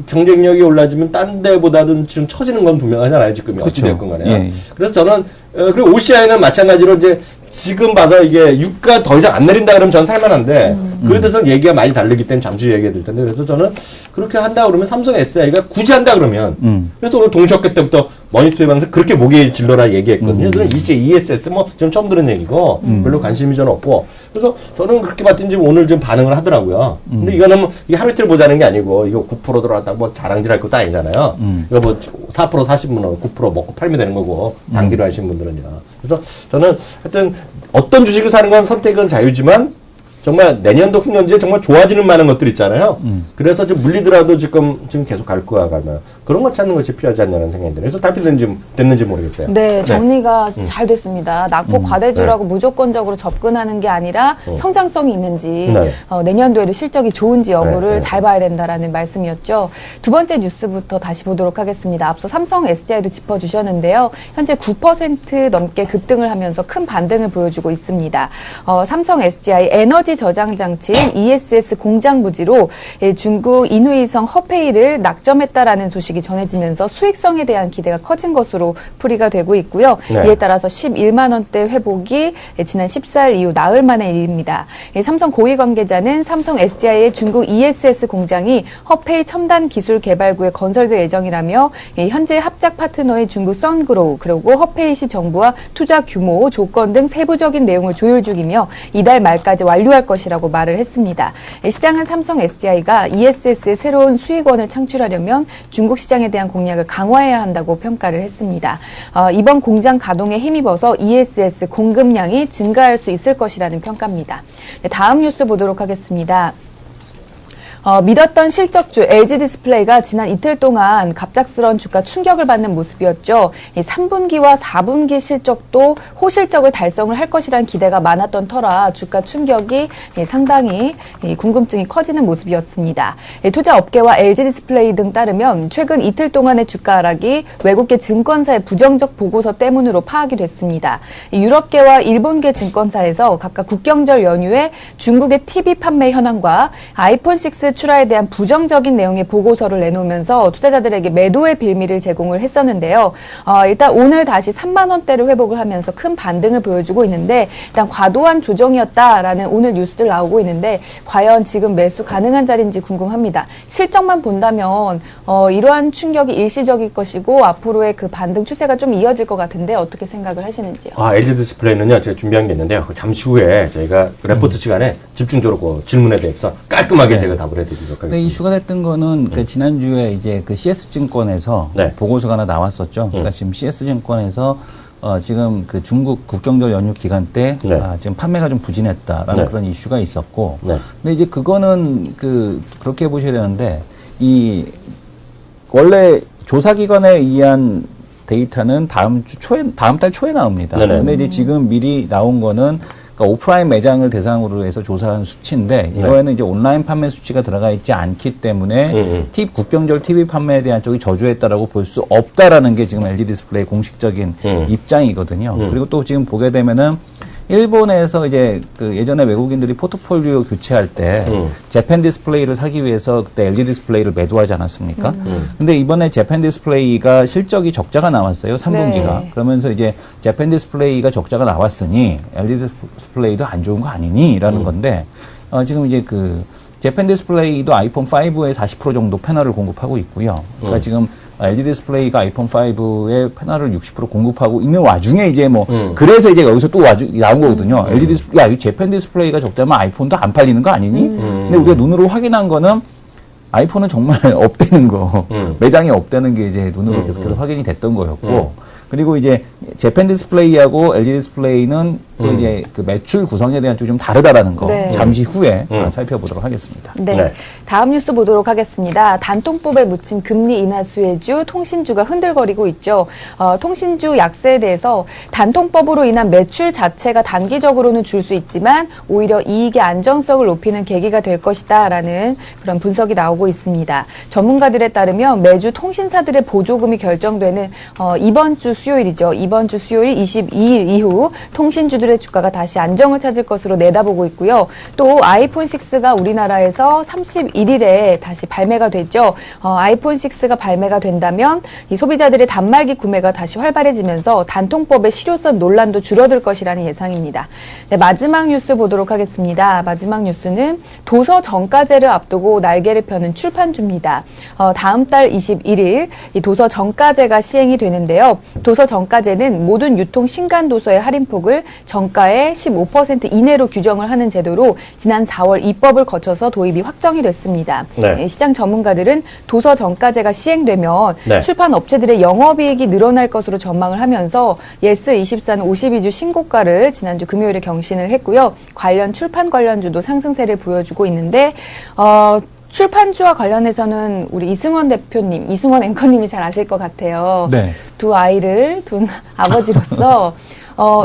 경쟁력이 올라지면 딴 데보다는 지금 처지는 건 분명하잖아요. 지금이 어찌 됐건 간에. 예. 그래서 저는 그리고 OCI는 마찬가지로 이제 지금 봐서 이게 유가 더 이상 안 내린다 그러면 전 살만한데 그에 대해서는 얘기가 많이 다르기 때문에 잠시 얘기해 드릴 텐데 그래서 저는 그렇게 한다 그러면 삼성 SDI가 굳이 한다 그러면 그래서 오늘 동시학회 때부터 머니터링 방송 그렇게 목에 질러라 얘기했거든요. 저는 이제 ESS 뭐 지금 처음 들은 얘기고 별로 관심이 저는 없고 그래서 저는 그렇게 봤더니 오늘 좀 반응을 하더라고요. 근데 이거는 뭐 이게 하루 이틀 보자는 게 아니고 이거 9% 들어왔다고 뭐 자랑질할 것도 아니잖아요. 이거 뭐 4% 사신 분은 9% 먹고 팔면 되는 거고 단기로 하신 분들은요. 그래서 저는 하여튼 어떤 주식을 사는 건 선택은 자유지만 정말 내년도 후년도에 정말 좋아지는 많은 것들 있잖아요. 그래서 좀 물리더라도 지금 계속 갈 거야 가면 그런 걸 찾는 것이 필요하지 않냐는 생각이 드네요. 그래서 답변됐는지 모르겠어요. 네, 정리가 잘 됐습니다. 낙폭 과대주라고 무조건적으로 접근하는 게 아니라 성장성이 있는지 내년도에도 실적이 좋은지 여부를 잘 봐야 된다라는 말씀이었죠. 두 번째 뉴스부터 다시 보도록 하겠습니다. 앞서 삼성 SDI도 짚어주셨는데요. 현재 9% 넘게 급등을 하면서 큰 반등을 보여주고 있습니다. 삼성 SDI 에너지 저장 장치인 ESS 공장 부지로 중국 인후이성 허페이를 낙점했다라는 소식이 소식이 전해지면서 수익성에 대한 기대가 커진 것으로 풀이가 되고 있고요. 네. 이에 따라서 11만 원대 회복이 지난 14일 이후 나흘 만의 일입니다. 삼성 고위 관계자는 삼성 SDI의 중국 ESS 공장이 허페이 첨단 기술 개발구에 건설될 예정이라며 현재 합작 파트너의 중국 선그로우 그리고 허페이시 정부와 투자 규모, 조건 등 세부적인 내용을 조율 중이며 이달 말까지 완료할 것이라고 말을 했습니다. 시장은 삼성 SDI가 ESS의 새로운 수익원을 창출하려면 중국 시장에 대한 공략을 강화해야 한다고 평가를 했습니다. 이번 공장 가동에 힘입어서 ESS 공급량이 증가할 수 있을 것이라는 평가입니다. 네, 다음 뉴스 보도록 하겠습니다. 믿었던 실적주 LG 디스플레이가 지난 이틀 동안 갑작스러운 주가 충격을 받는 모습이었죠. 3분기와 4분기 실적도 호실적을 달성을 할 것이라는 기대가 많았던 터라 주가 충격이 상당히 궁금증이 커지는 모습이었습니다. 투자업계와 LG 디스플레이 등 따르면 최근 이틀 동안의 주가 하락이 외국계 증권사의 부정적 보고서 때문으로 파악이 됐습니다. 유럽계와 일본계 증권사에서 각각 국경절 연휴에 중국의 TV 판매 현황과 아이폰 6 출하에 대한 부정적인 내용의 보고서를 내놓으면서 투자자들에게 매도의 빌미를 제공을 했었는데요. 일단 오늘 다시 3만 원대를 회복을 하면서 큰 반등을 보여주고 있는데 일단 과도한 조정이었다라는 오늘 뉴스들 나오고 있는데 과연 지금 매수 가능한 자리인지 궁금합니다. 실적만 본다면 이러한 충격이 일시적일 것이고 앞으로의 그 반등 추세가 좀 이어질 것 같은데 어떻게 생각을 하시는지요? LG 디스플레이는요, 제가 준비한 게 있는데요. 잠시 후에 저희가 레포트 시간에 집중적으로 그 질문에 대해서 깔끔하게 제가 답을 해드리도록 하겠습니다. 근데 이슈가 됐던 거는 그 지난주에 이제 그 CS 증권에서 보고서가 하나 나왔었죠. 그러니까 지금 CS 증권에서 지금 그 중국 국경절 연휴 기간 때 지금 판매가 좀 부진했다라는 그런 이슈가 있었고, 근데 이제 그거는 그렇게 보셔야 되는데 원래 조사기관에 의한 데이터는 다음 달 초에 나옵니다. 근데 이제 지금 미리 나온 거는 그러니까 오프라인 매장을 대상으로 해서 조사한 수치인데 이거에는 이제 온라인 판매 수치가 들어가 있지 않기 때문에 국경절 TV 판매에 대한 쪽이 저조했다라고 볼 수 없다라는 게 지금 LG 디스플레이 공식적인 입장이거든요. 그리고 또 지금 보게 되면은 일본에서 이제 그 예전에 외국인들이 포트폴리오 교체할 때 재팬 디스플레이를 사기 위해서 그때 LG 디스플레이를 매도하지 않았습니까? 근데 이번에 재팬 디스플레이가 실적이 적자가 나왔어요. 3분기가. 그러면서 이제 재팬 디스플레이가 적자가 나왔으니 LG 디스플레이도 안 좋은 거 아니니? 라는 건데 지금 이제 재팬 디스플레이도 아이폰 5에 40% 정도 패널을 공급하고 있고요. 그러니까 지금 LG 디스플레이가 아이폰 5의 패널을 60% 공급하고 있는 와중에 이제 그래서 이제 여기서 또 나온 거거든요. LG 디스플레이, 이 재팬 디스플레이가 적자면 아이폰도 안 팔리는 거 아니니? 근데 우리가 눈으로 확인한 거는 아이폰은 정말 없다는 거, 매장이 없다는 게 이제 눈으로 계속해서 확인이 됐던 거였고, 그리고 이제 재팬 디스플레이하고 LG 디스플레이는 또 이제 그 매출 구성에 대한 쪽이 좀 다르다라는 거 잠시 후에 살펴보도록 하겠습니다. 다음 뉴스 보도록 하겠습니다. 단통법에 묻힌 금리 인하 수혜주 통신주가 흔들거리고 있죠. 통신주 약세에 대해서 단통법으로 인한 매출 자체가 단기적으로는 줄 수 있지만 오히려 이익의 안정성을 높이는 계기가 될 것이다라는 그런 분석이 나오고 있습니다. 전문가들에 따르면 매주 통신사들의 보조금이 결정되는 이번 주 수요일이죠. 이번 주 수요일 22일 이후 통신주들의 주가가 다시 안정을 찾을 것으로 내다보고 있고요. 또 아이폰 6가 우리나라에서 31일에 다시 발매가 됐죠. 아이폰 6가 발매가 된다면 이 소비자들의 단말기 구매가 다시 활발해지면서 단통법의 실효성 논란도 줄어들 것이라는 예상입니다. 마지막 뉴스 보도록 하겠습니다. 마지막 뉴스는 도서 정가제를 앞두고 날개를 펴는 출판주입니다. 다음 달 21일 이 도서 정가제가 시행이 되는데요. 도서 정가제는 모든 유통 신간 도서의 할인폭을 정가의 15% 이내로 규정을 하는 제도로 지난 4월 입법을 거쳐서 도입이 확정이 됐습니다. 시장 전문가들은 도서 정가제가 시행되면 출판 업체들의 영업이익이 늘어날 것으로 전망을 하면서 예스24는 52주 신고가를 지난주 금요일에 경신을 했고요. 관련 출판 관련주도 상승세를 보여주고 있는데 출판주와 관련해서는 우리 이승원 대표님, 이승원 앵커님이 잘 아실 것 같아요. 두 아이를 둔 아버지로서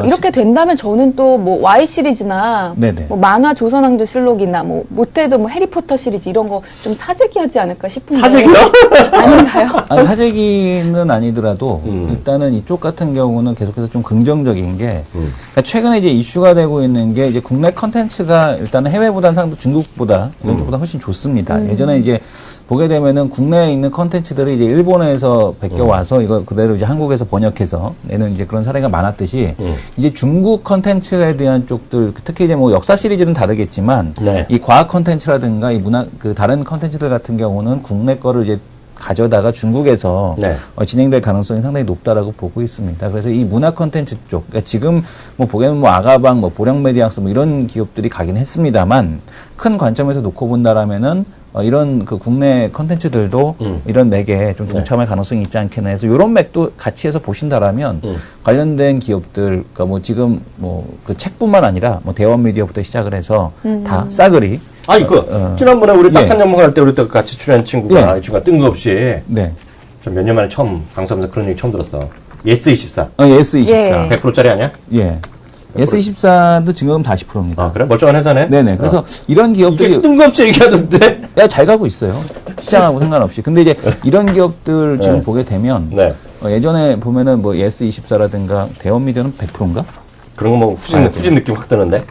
이렇게 된다면 저는 또 뭐 Y 시리즈나 뭐 만화 조선왕조 실록이나 뭐 못해도 뭐 해리포터 시리즈 이런 거 좀 사재기하지 않을까 싶은데. 사재기요? 아닌가요? 사재기는 아니더라도 일단은 이쪽 같은 경우는 계속해서 좀 긍정적인 게 그러니까 최근에 이제 이슈가 되고 있는 게 이제 국내 컨텐츠가 일단은 해외보다는 상대 중국보다 이런 쪽보다 훨씬 좋습니다. 예전에 이제 보게 되면은 국내에 있는 컨텐츠들이 이제 일본에서 베껴와서 이거 그대로 이제 한국에서 번역해서 내는 이제 그런 사례가 많았듯이 이제 중국 컨텐츠에 대한 쪽들 특히 이제 뭐 역사 시리즈는 다르겠지만 네. 이 과학 컨텐츠라든가 이 문화 그 다른 컨텐츠들 같은 경우는 국내 거를 이제 가져다가 중국에서 네. 진행될 가능성이 상당히 높다라고 보고 있습니다. 그래서 이 문화 콘텐츠 쪽, 그러니까 지금 뭐 보기에는 뭐 아가방, 뭐 보령메디악스 뭐 이런 기업들이 가긴 했습니다만 큰 관점에서 놓고 본다라면은 이런 그 국내 콘텐츠들도 이런 맥에 좀 동참할 가능성이 있지 않겠나 해서 이런 맥도 같이 해서 보신다라면 관련된 기업들, 그러니까 뭐 지금 뭐 그 책뿐만 아니라 뭐 대원 미디어부터 시작을 해서 다 싸그리 아니, 지난번에 우리 예. 딱한 연봉 할 때 우리 또 같이 출연한 친구가 예. 이 친구가 뜬금없이 네. 좀 몇 년 만에 처음 방송하면서 그런 얘기 처음 들었어. 예스24. S24. 예. 100%짜리 아니야? 예. S24도 지금 40%입니다. 아, 그래? 멀쩡한 회사네? 네네. 그래서 이런 기업들이 이게 뜬금없이 얘기하던데? 야, 잘 가고 있어요. 시장하고 상관없이. 근데 이제 이런 기업들 지금 네. 보게 되면 네. 예전에 보면은 뭐 S24라든가 대원미디어는 100%인가? 그런 거 뭐 후진 느낌 확 드는데?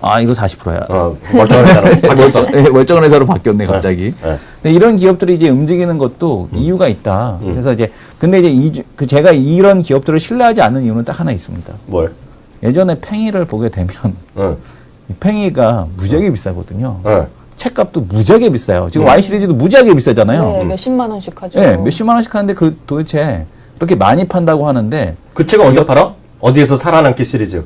아, 이거 40%야. 멀쩡한 회사로 바뀌었어. 네, 멀쩡한 회사로 바뀌었네, 갑자기. 네. 근데 이런 기업들이 이제 움직이는 것도 이유가 있다. 그래서 이제, 근데 이제 제가 이런 기업들을 신뢰하지 않는 이유는 딱 하나 있습니다. 뭘? 예전에 팽이를 보게 되면, 응. 이 팽이가 무지하게 비싸거든요. 응. 책값도 무지하게 비싸요. 지금 Y 시리즈도 무지하게 비싸잖아요. 네, 몇십만 원씩 하죠. 네, 몇십만 원씩 하는데 그 도대체 그렇게 많이 판다고 하는데 그 책은 어디서 팔아? 어디에서 살아남기 시리즈.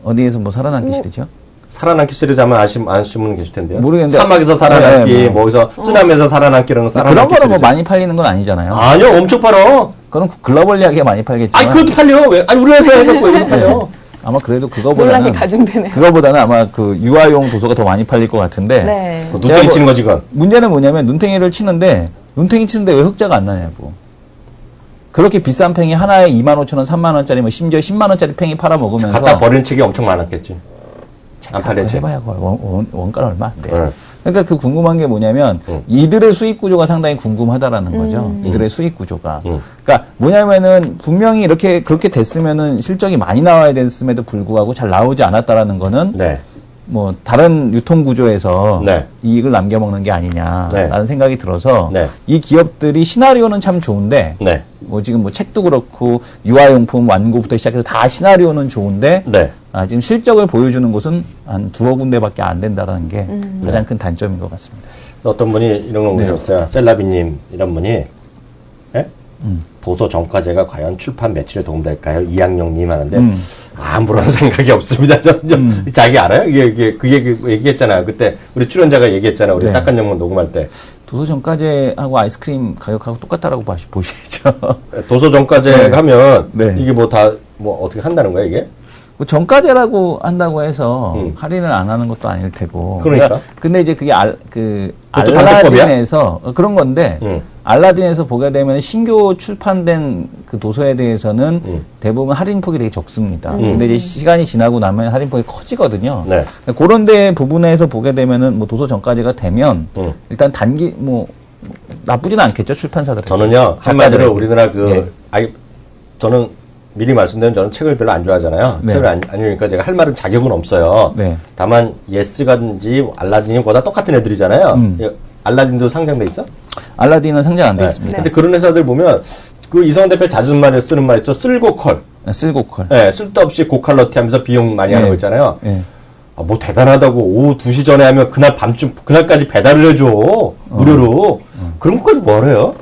어디에서 뭐 살아남기 시리즈요? 살아남기 시리즈 하면 아시는 분 계실 텐데요. 모르겠는데. 사막에서 살아남기, 네, 뭐 어디서 쓰나미에서 살아남기 이런 거 그런 살아남기 거는 뭐 시리즈. 많이 팔리는 건 아니잖아요. 아니요, 엄청 팔아. 그건 글로벌리하게 많이 팔겠지만. 아니, 그것도 팔려. 왜? 아니, 우리 회사 해갖고 여기서 팔려. 아마 그래도 논란이 그거보다는 가중되네요. 그거보다는 아마 그 유아용 도서가 더 많이 팔릴 것 같은데. 네. 눈탱이 치는 거지, 그건. 문제는 뭐냐면 눈탱이를 치는데 눈탱이 치는데 왜 흑자가 안 나냐고. 그렇게 비싼 팽이 하나에 25,000원, 3만 원짜리 뭐 심지어 10만 원짜리 팽이 팔아 먹으면서 갖다 버리는 책이 엄청 많았겠지. 안 팔렸지. 해봐야 원가는 얼마 안 돼요. 네. 그러니까 그 궁금한 게 뭐냐면 이들의 수익 구조가 상당히 궁금하다라는 거죠. 이들의 수익 구조가. 그러니까 뭐냐면은 분명히 이렇게 그렇게 됐으면은 실적이 많이 나와야 됐음에도 불구하고 잘 나오지 않았다라는 거는 네. 뭐 다른 유통 구조에서 네. 이익을 남겨먹는 게 아니냐라는 네. 생각이 들어서 네. 이 기업들이 시나리오는 참 좋은데 네. 뭐 지금 뭐 책도 그렇고 유아용품 완구부터 시작해서 다 시나리오는 좋은데 네. 지금 실적을 보여주는 곳은 한 두어 군데밖에 안 된다는 게 가장 큰 단점인 것 같습니다. 어떤 분이 이런 거 보셨어요. 셀라비님 이런 분이 예? 도서 정과제가 과연 출판 매출에 도움될까요? 이양용님 하는데 아무런 생각이 없습니다. 자기 알아요? 이게 그 얘기했잖아요. 그때 우리 출연자가 얘기했잖아요. 우리 네. 딱한 영문 녹음할 때 도서 정가제하고 아이스크림 가격하고 똑같다라고 보시죠. 도서 정과제 네. 하면 네. 이게 뭐 다 뭐 어떻게 한다는 거야 이게? 뭐 정가제라고 한다고 해서 할인을 안 하는 것도 아닐 테고. 그러니까. 근데 이제 그게 그것도 반대법이야? 알라딘에서 그런 건데 알라딘에서 보게 되면 신규 출판된 그 도서에 대해서는 대부분 할인폭이 되게 적습니다. 근데 이제 시간이 지나고 나면 할인폭이 커지거든요. 네. 그런 데 부분에서 보게 되면은 뭐 도서 정가제가 되면 일단 단기 뭐 나쁘지는 않겠죠, 출판사들은. 저는요 한마디로 작가들에게. 우리나라 예. 저는 미리 말씀드린 저는 책을 별로 안 좋아하잖아요. 네. 책을 안 읽으니까 제가 할 말은 자격은 없어요. 네. 다만 예스가든지 알라딘이 보다 똑같은 애들이잖아요. 알라딘도 상장돼 있어? 알라딘은 상장 안 돼 네. 있습니다. 근데 그런 회사들 보면 그 이성원 대표 자주 쓰는 말 있어. 쓸고컬. 쓸고컬. 네, 쓸데없이 고칼로티 하면서 비용 많이 하는 거 있잖아요. 네. 뭐 대단하다고 오후 2시 전에 하면 그날까지 배달을 해줘. 무료로. 그런 것까지 뭘 해요?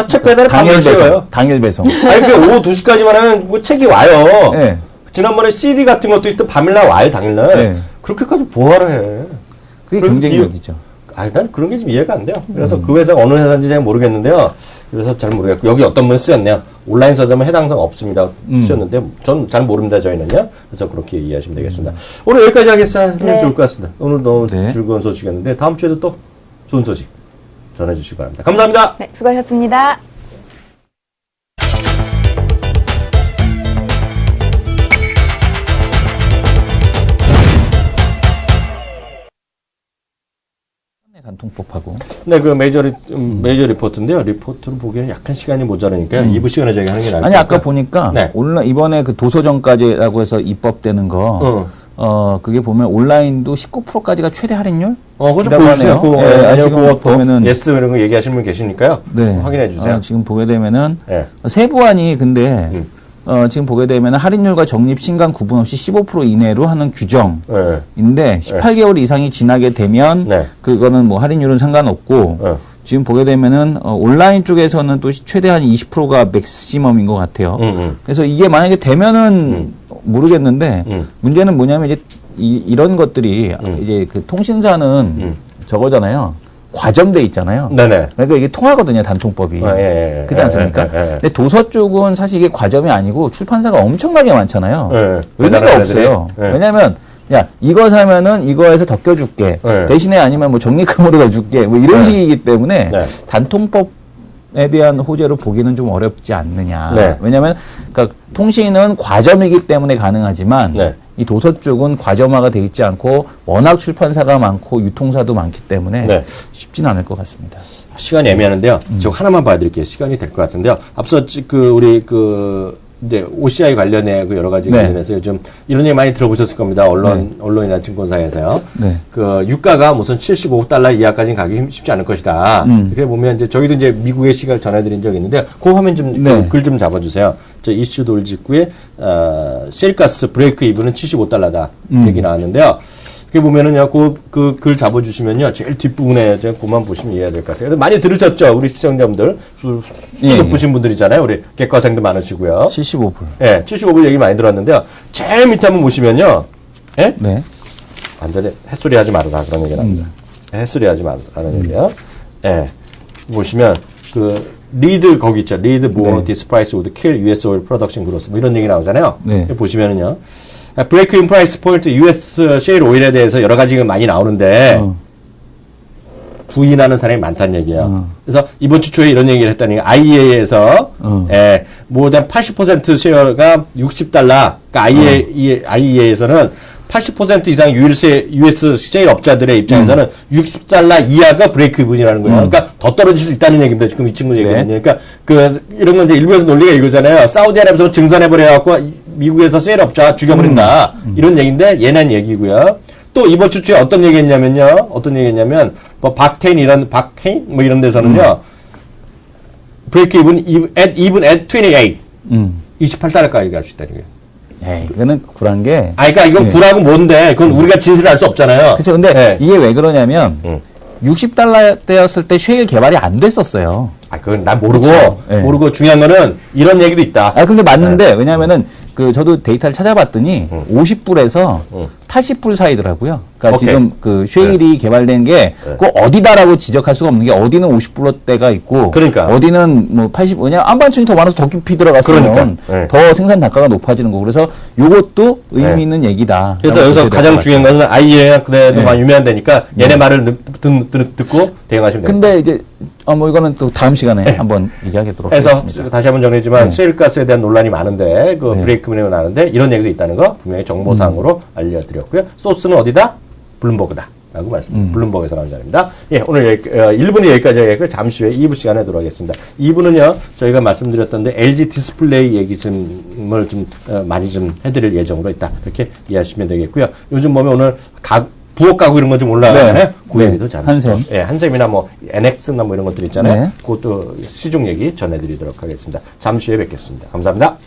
책 배달을 당일 배송. 배송. 당일 배송. 아니, 그 오후 2시까지만 하면 뭐 책이 와요. 네. 지난번에 CD 같은 것도 있던 밤일날 와요, 당일날. 네. 그렇게까지 뭐하러 해. 그게 경쟁력이죠. 난 그런 게 좀 이해가 안 돼요. 그래서 그 회사가 어느 회사인지 잘 모르겠는데요. 그래서 잘 모르겠고, 여기 어떤 분이 쓰였네요. 온라인 서점은 해당사가 없습니다. 쓰였는데, 전 잘 모릅니다, 저희는요. 그래서 그렇게 이해하시면 되겠습니다. 오늘 여기까지 하겠어요. 네. 좋을 것 같습니다. 오늘 너무 네. 즐거운 소식이었는데, 다음 주에도 또 좋은 소식 전해주시기 바랍니다. 감사합니다. 네, 수고하셨습니다. 단통법하고. 네, 그 메이저 리포트인데요. 리포트를 보기에는 약간 시간이 모자라니까 2부 시간에 저희가 하는 게 나을 것 아니, 같아요. 아까 보니까 네. 이번에 그 도서정까지라고 해서 입법되는 거, 그게 보면 온라인도 19%까지가 최대 할인율? 그거 좀 보여주세요. 아니요, 지금 보면은. 예스 이런 거 얘기하시는 분 계시니까요. 네. 확인해 주세요. 지금 보게 되면은, 네. 세부안이 근데, 지금 보게 되면은 할인율과 적립 신간 구분 없이 15% 이내로 하는 규정인데, 18개월 이상이 지나게 되면, 그거는 뭐 할인율은 상관없고, 지금 보게 되면은 온라인 쪽에서는 또 최대한 20%가 맥시멈인 것 같아요. 그래서 이게 만약에 되면은 모르겠는데 문제는 뭐냐면 이제 이런 것들이 이제 그 통신사는 저거잖아요. 과점돼 있잖아요. 네네. 그러니까 이게 통하거든요, 단통법이. 그렇지 않습니까? 근데 도서 쪽은 사실 이게 과점이 아니고 출판사가 엄청나게 많잖아요. 의미가 없어요. 왜냐하면 야, 이거 사면은 이거에서 더 껴줄게. 대신에 아니면 뭐 적립금으로 더 줄게. 뭐 이런 식이기 때문에 단통법에 대한 호재로 보기는 좀 어렵지 않느냐. 왜냐하면 그러니까 통신은 과점이기 때문에 가능하지만 이 도서 쪽은 과점화가 돼 있지 않고 워낙 출판사가 많고 유통사도 많기 때문에 쉽지는 않을 것 같습니다. 시간이 애매한데요. 저 하나만 봐드릴게요. 시간이 될 것 같은데요. 앞서 우리 이제 OCI 관련해 그 여러 가지 관련해서 요즘 이런 얘기 많이 들어보셨을 겁니다. 언론이나 증권사에서요. 그 유가가 무슨 75달러 이하까지는 가기 쉽지 않을 것이다. 그래 보면 이제 저희도 이제 미국의 시각을 전해드린 적이 있는데 그 화면 좀 글 좀 잡아주세요. 저 이슈 돌 직후에 셀가스 브레이크 이브는 75달러다 얘기 나왔는데요. 그게 보면은요, 그 글 잡아주시면요, 제일 뒷부분에 그만 보시면 이해가 될 것 같아요. 많이 들으셨죠? 우리 시청자분들. 수준 높으신 분들이잖아요. 우리 객과생도 많으시고요. 75불. 예, 75불 얘기 많이 들었는데요. 제일 밑에 한번 보시면요. 예? 네. 완전히 햇소리 하지 말아라. 그런 얘기 나옵니다. 햇소리 하지 말라는 얘기요. 예. 보시면, 리드 거기 있죠. 리드 more this price would kill US oil production growth. 뭐 이런 얘기 나오잖아요. 보시면은요. 브레이크 인 프라이스 포인트 US 셰일 오일에 대해서 여러 가지가 많이 나오는데 부인하는 사람이 많다는 얘기예요. 그래서 이번 주 초에 이런 얘기를 했다니 IEA에서 모든 80% 셰어가 60달러. 그러니까 IEA에서는 80% 이상 US 셰일 업자들의 입장에서는 60달러 이하가 브레이크 이븐이라는 거예요. 그러니까 더 떨어질 수 있다는 얘기입니다. 지금 이 친구 얘기는. 그러니까 이런 건 이제 일부에서 논리가 이거잖아요. 사우디아라비아에서 증산해버려갖고 미국에서 셰일 업자 죽여버린다. 이런 얘기인데 얘는 얘기고요. 또 이번 주 초에 어떤 얘기 했냐면요. 뭐 박케인 뭐 이런 데서는요. 브레이크 이븐 at 28. 28달러까지 갈 수 있다는 거예요. 에이, 이거는 굴한 게. 그러니까 이건 굴하고 뭔데, 그건 우리가 진술을 할 수 없잖아요. 그렇죠. 근데 이게 왜 그러냐면, 60달러대였을 때 쉐일 개발이 안 됐었어요. 그건 난 모르고 중요한 거는 이런 얘기도 있다. 근데 맞는데, 왜냐면은, 저도 데이터를 찾아봤더니, 50불에서 80불 사이더라고요. 그러니까 지금 쉐일이 개발된 게, 어디다라고 지적할 수가 없는 게, 어디는 50불대가 있고, 어디는 뭐 80, 왜냐면 안반층이 더 많아서 더 깊이 들어갔으면, 더 생산 단가가 높아지는 거고, 그래서 요것도 의미 있는 얘기다. 그래서 여기서 가장 중요한 것은 IEA가 그래도 많이 유명한 데니까, 얘네 말을 듣고 대응하시면 됩니다. 근데 이제, 뭐 이거는 또 다음 시간에 한번 얘기하도록 하겠습니다. 그래서 다시 한번 정리했지만, 셰일가스에 대한 논란이 많은데, 브레이크 문제가 나는데, 이런 얘기도 있다는 거 분명히 정보상으로 알려드렸고요. 소스는 어디다? 블룸버그다. 라고 블룸버그에서 나온 자료입니다. 오늘 1부는 여기까지 하겠고요. 잠시 후에 2부 시간에 들어가겠습니다. 2부는요, 저희가 말씀드렸던데, LG 디스플레이 얘기 을 많이 해드릴 예정으로 있다. 이렇게 이해하시면 되겠고요. 요즘 보면 오늘 부엌 가구 이런 거 좀 올라가잖아요. 그 얘기도 잘. 한샘. 한샘이나 뭐, NX나 뭐 이런 것들 있잖아요. 그것도 시중 얘기 전해드리도록 하겠습니다. 잠시 후에 뵙겠습니다. 감사합니다.